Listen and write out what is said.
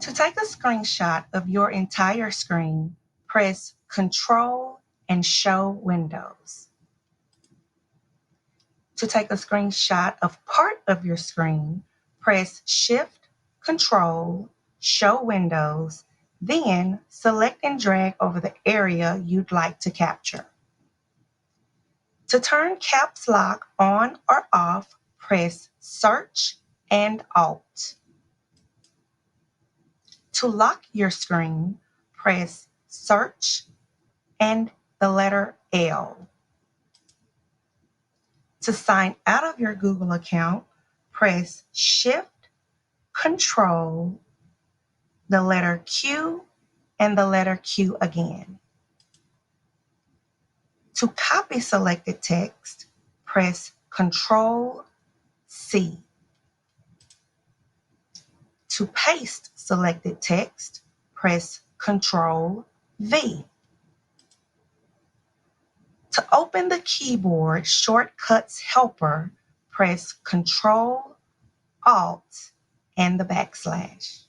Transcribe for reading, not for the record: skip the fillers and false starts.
To take a screenshot of your entire screen, press Control and Show Windows. To take a screenshot of part of your screen, press Shift, Control, Show Windows, then select and drag over the area you'd like to capture. To turn Caps Lock on or off, press Search and Alt. To lock your screen, press Search and the letter L. To sign out of your Google account, press Shift, Control, the letter Q, and the letter Q again. To copy selected text, press Control C. To paste selected text, press Control V. To open the keyboard shortcuts helper, press Control, Alt, and the backslash.